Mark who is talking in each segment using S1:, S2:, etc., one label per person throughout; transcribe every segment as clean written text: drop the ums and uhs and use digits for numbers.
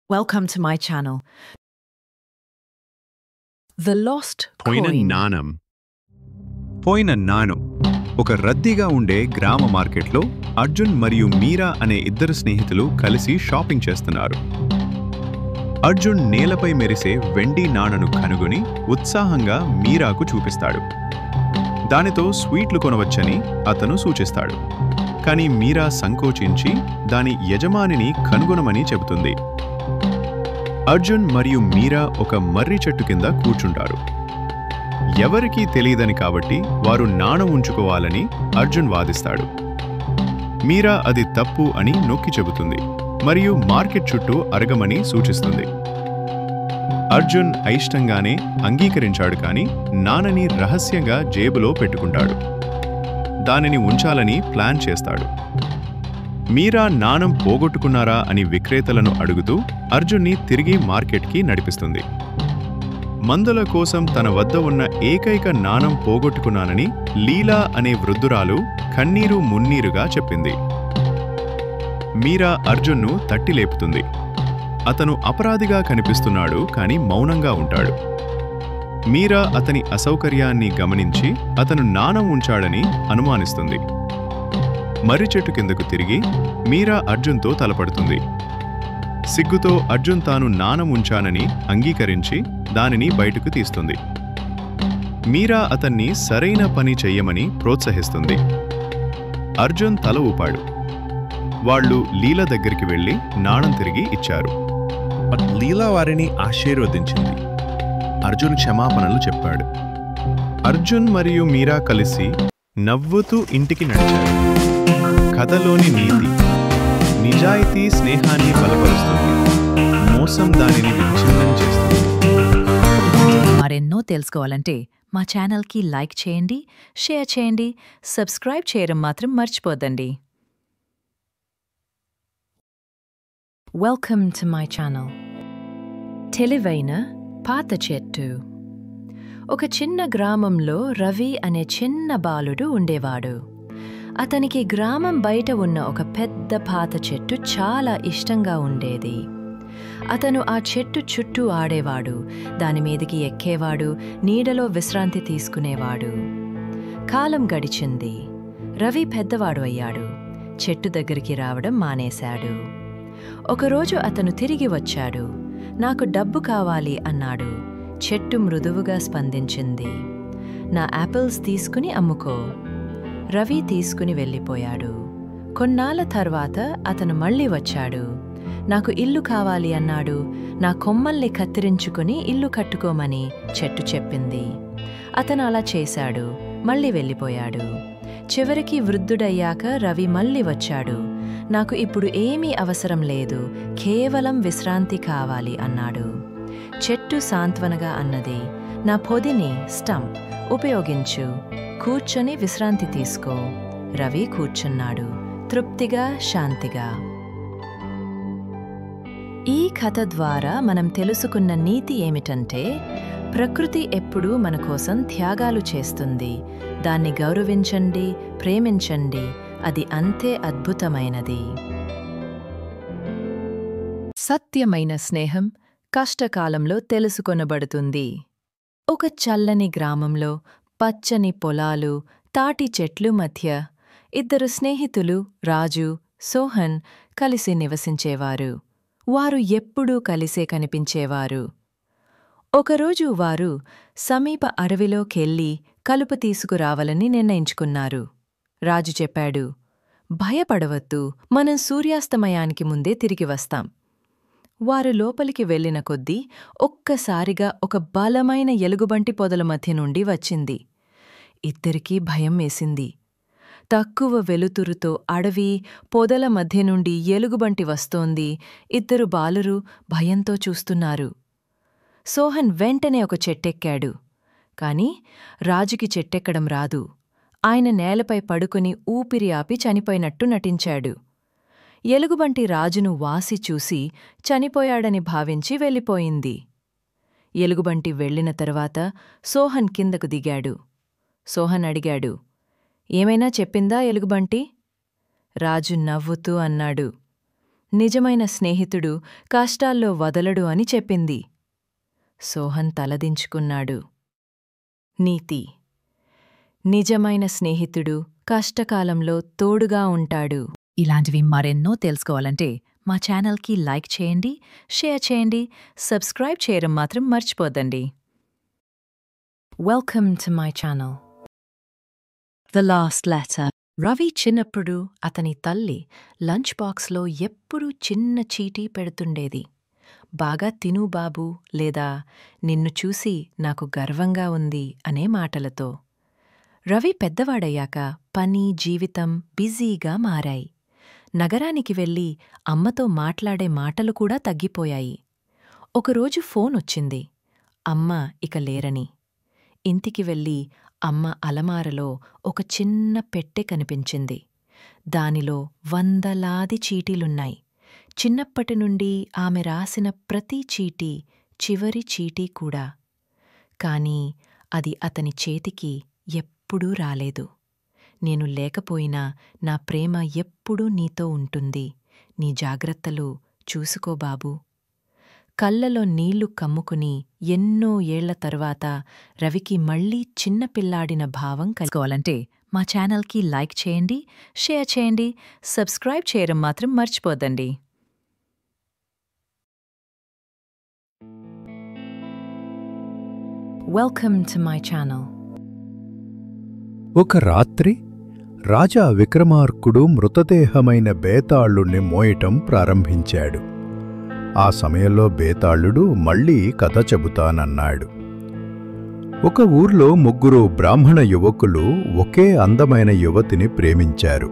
S1: Welcome to my channel. The Lost
S2: పోయిన
S1: Coin.
S2: నాణం. పోయిన నాణం. ఒక రద్దీగా ఉండే గ్రామ మార్కెట్లో అర్జున్ మరియు మీరా అనే ఇద్దరు స్నేహితులు కలిసి షాపింగ్ చేస్తున్నారు. అర్జున్ నేలపై మెరిసే వెండి నాణను కనుగొని ఉత్సాహంగా మీరాకు చూపిస్తాడు. దానితో స్వీట్లు కొనవచ్చని అతను సూచిస్తాడు. కానీ మీరా సంకోచించి దాని యజమానిని కనుగొనమని చెబుతుంది. అర్జున్ మరియు మీరా ఒక మర్రి చెట్టు కింద కూర్చుంటారు. ఎవరికీ తెలియదని కాబట్టి వారు నాణం ఉంచుకోవాలని అర్జున్ వాదిస్తాడు. మీరా అది తప్పు అని నొక్కి చెబుతుంది మరియు మార్కెట్ చుట్టూ అరగమని సూచిస్తుంది. అర్జున్ అయిష్టంగానే అంగీకరించాడు, కానీ నాణని రహస్యంగా జేబులో పెట్టుకుంటాడు. దానిని ఉంచాలని ప్లాన్ చేస్తాడు. మీరా నాణం పోగొట్టుకున్నారా అని విక్రేతలను అడుగుతూ అర్జున్ని తిరిగి మార్కెట్కి నడిపిస్తుంది. మందుల కోసం తన వద్ద ఉన్న ఏకైక నాణం పోగొట్టుకున్నానని లీలా అనే వృద్ధురాలు కన్నీరు మున్నీరుగా చెప్పింది. మీరా అర్జున్ను తట్టి లేపుతుంది. అతను అపరాధిగా కనిపిస్తున్నాడు, కానీ మౌనంగా ఉంటాడు. మీరా అతని అసౌకర్యాన్ని గమనించి అతను నాణం ఉంచాడని అనుమానిస్తుంది. మర్రి చెట్టు కిందకు తిరిగి మీరా అర్జున్తో తలపడుతుంది. సిగ్గుతో అర్జున్ తాను నాణం ఉంచానని అంగీకరించి దానిని బయటకు తీస్తుంది. మీరా అతన్ని సరైన పని చెయ్యమని ప్రోత్సహిస్తుంది. అర్జున్ తల ఊపాడు. వాళ్ళు లీల దగ్గరికి వెళ్లి నాణం తిరిగి ఇచ్చారు. లీలా వారిని ఆశీర్వదించింది. అర్జున్ క్షమాపణలు చెప్పాడు. అర్జున్ మరియు మీరా కలిసి నవ్వుతూ ఇంటికి నడిచారు. కథలోని నీతి: నిజాయితీ స్నేహాన్ని బలపరుస్తుంది, మోసం దానిని విచ్ఛిన్నం చేస్తుంది.
S1: మరెన్నో తెలుసుకోవాలంటే మా ఛానల్కి లైక్ చేయండి, షేర్ చేయండి, సబ్స్క్రైబ్ చేయడం మాత్రం మర్చిపోద్దండి. Welcome to my channel. తెలివైన పాత చెట్టు. ఒక చిన్న గ్రామంలో రవి అనే చిన్న బాలుడు ఉండేవాడు. అతనికి గ్రామం బయట ఉన్న ఒక పెద్ద పాత చెట్టు చాలా ఇష్టంగా ఉండేది. అతను ఆ చెట్టు చుట్టూ ఆడేవాడు, దానిమీదికి ఎక్కేవాడు, నీడలో విశ్రాంతి తీసుకునేవాడు. కాలం గడిచింది. రవి పెద్దవాడు అయ్యాడు. చెట్టు దగ్గరికి రావడం మానేశాడు. ఒకరోజు అతను తిరిగి వచ్చాడు. నాకు డబ్బు కావాలి అన్నాడు. చెట్టు మృదువుగా స్పందించింది. నా యాపిల్స్ తీసుకుని అమ్ముకో. రవి తీసుకుని వెళ్ళిపోయాడు. కొన్నాళ్ళ తర్వాత అతను మళ్ళీ వచ్చాడు. నాకు ఇల్లు కావాలి అన్నాడు. నా కొమ్మల్ని కత్తిరించుకుని ఇల్లు కట్టుకోమని చెట్టు చెప్పింది. అతను అలా చేశాడు. మళ్ళీ వెళ్ళిపోయాడు. చివరికి వృద్ధుడయ్యాక రవి మళ్ళీ వచ్చాడు. నాకు ఇప్పుడు ఏమీ అవసరం లేదు, కేవలం విశ్రాంతి కావాలి అన్నాడు. చెట్టు సాంత్వనగా అన్నది, నా పొదిని స్టంప్ ఉపయోగించు, కూర్చొని విశ్రాంతి తీసుకో. రవి కూర్చున్నాడు, తృప్తిగా, శాంతిగా. ఈ కథ ద్వారా మనం తెలుసుకున్న నీతి ఏమిటంటే, ప్రకృతి ఎప్పుడూ మన కోసం త్యాగాలు చేస్తుంది. దాన్ని గౌరవించండి, ప్రేమించండి, అది అంతే అద్భుతమైనది. సత్యమైన స్నేహం కష్టకాలంలో తెలుసుకొనబడుతుంది. ఒక చల్లని గ్రామంలో పచ్చని పొలాలు, తాటి చెట్లు మధ్య ఇద్దరు స్నేహితులు రాజు, సోహన్ కలిసి నివసించేవారు. వారు ఎప్పుడూ కలిసే కనిపించేవారు. ఒకరోజు వారు సమీప అడవిలోకెళ్ళి కలుపు తీసుకురావాలని నిర్ణయించుకున్నారు. రాజు చెప్పాడు, భయపడవద్దు, మనం సూర్యాస్తమయానికి ముందే తిరిగి వస్తాం. వారు లోపలికి వెళ్లిన కొద్దీ ఒక్కసారిగా ఒక బలమైన ఎలుగుబంటి పొదల మధ్య నుండి వచ్చింది. ఇద్దరికీ భయం వేసింది. తక్కువ వెలుతురుతో అడవి, పొదల మధ్య నుండి ఎలుగుబంటి వస్తోంది. ఇద్దరు బాలురు భయంతో చూస్తున్నారు. సోహన్ వెంటనే ఒక చెట్టెక్కాడు. కాని రాజుకి చెట్టెక్కడం రాదు. ఆయన నేలపై పడుకుని ఊపిరి ఆపి చనిపోయినట్టు నటించాడు. ఎలుగుబంటి రాజును వాసి చూసి చనిపోయాడని భావించి వెళ్ళిపోయింది. ఎలుగుబంటి వెళ్లిన తరువాత సోహన్ కిందకు దిగాడు. సోహన్ అడిగాడు, ఏమైనా చెప్పిందా ఎలుగుబంటి? రాజు నవ్వుతూ అన్నాడు, నిజమైన స్నేహితుడు కష్టాల్లో వదలడు అని చెప్పింది. సోహన్ తలదించుకున్నాడు. నీతి: నిజమైన స్నేహితుడు కష్టకాలంలో తోడుగా ఉంటాడు.
S3: ఇలాంటివి మరెన్నో తెలుసుకోవాలంటే మా ఛానల్కి లైక్ చేయండి, షేర్ చేయండి, సబ్స్క్రైబ్ చేయడం మాత్రం మర్చిపోద్దండి.
S1: Welcome to my channel. The last letter. Ravi చిన్నప్పుడు అతని తల్లి లంచ్ బాక్స్లో ఎప్పుడూ చిన్న చీటీ పెడుతుండేది. బాగా తిను బాబూ, లేదా నిన్ను చూసి నాకు గర్వంగా ఉంది అనే మాటలతో. రవి పెద్దవాడయ్యాక పని, జీవితం బిజీగా మారాయి. నగరానికి వెళ్ళి అమ్మతో మాట్లాడే మాటలు కూడా తగ్గిపోయాయి. ఒకరోజు ఫోనొచ్చింది. అమ్మ ఇక లేరని. ఇంటికి వెళ్ళి అమ్మ అలమారలో ఒక చిన్న పెట్టె కనిపించింది. దానిలో వందలాది చీటీలున్నాయి. చిన్నప్పటినుండి ఆమె రాసిన ప్రతి చీటీ, చివరి చీటీ కూడా. కాని అది అతని చేతికి ఎప్పుడూ రాలేదు. నేను లేకపోయినా నా ప్రేమ ఎప్పుడూ నీతో ఉంటుంది. నీ జాగ్రత్తలు చూసుకో బాబూ. కళ్ళలో నీళ్లు కమ్ముకుని ఎన్నో ఏళ్ల తరువాత రవికి మళ్లీ చిన్నపిల్లాడిన భావం
S3: తెలుసుకోవాలంటే మా ఛానల్కి లైక్ చేయండి, షేర్ చేయండి, సబ్స్క్రైబ్ చేయడం మాత్రం మర్చిపోద్దండి.
S1: Welcome to my channel.
S4: ఒక రాత్రి రాజా విక్రమార్కుడు మృతదేహమైన బేతాళుణ్ణి మోయటం ప్రారంభించాడు. ఆ సమయంలో బేతాళుడు మళ్లీ కథ చెబుతానన్నాడు. ఒక ఊర్లో 3 బ్రాహ్మణ యువకులు ఒకే అందమైన యువతిని ప్రేమించారు.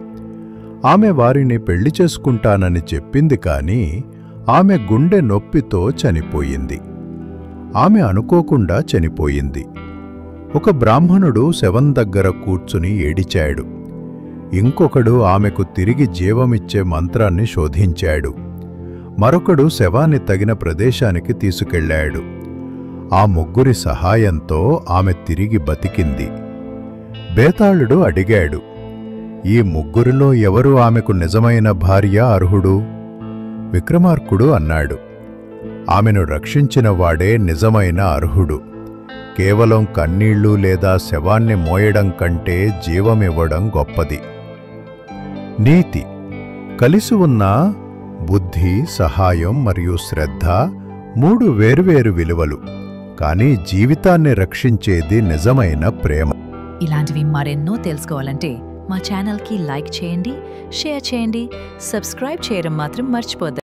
S4: ఆమె వారిని పెళ్లి చేసుకుంటానని చెప్పింది కాని ఆమె గుండె నొప్పితో చనిపోయింది. ఆమె అనుకోకుండా చనిపోయింది. ఒక బ్రాహ్మణుడు శవం దగ్గర కూర్చుని ఏడిచాడు. ఇంకొకడు ఆమెకు తిరిగి జీవమిచ్చే మంత్రాన్ని శోధించాడు. మరొకడు శవాన్ని తగిన ప్రదేశానికి తీసుకెళ్లాడు. ఆ 3 సహాయంతో ఆమె తిరిగి బతికింది. బేతాళుడు అడిగాడు, ఈ 3లో ఎవరు ఆమెకు నిజమైన భార్య అర్హుడు? విక్రమార్కుడు అన్నాడు, ఆమెను రక్షించిన వాడే నిజమైన అర్హుడు. కేవలం కన్నీళ్లు లేదా శవాన్ని మోయడం కంటే జీవమివ్వడం గొప్పది. నీతి: కలిసి ఉన్న బుద్ధి, సహాయం మరియు శ్రద్ధ 3 వేర్వేరు విలువలు. కానీ జీవితాన్ని రక్షించేది నిజమైన ప్రేమ.
S3: ఇలాంటివి మరెన్నో తెలుసుకోవాలంటే మా ఛానల్కి లైక్ చేయండి, షేర్ చేయండి, సబ్స్క్రైబ్ చేయడం మాత్రం మర్చిపోద్దండి.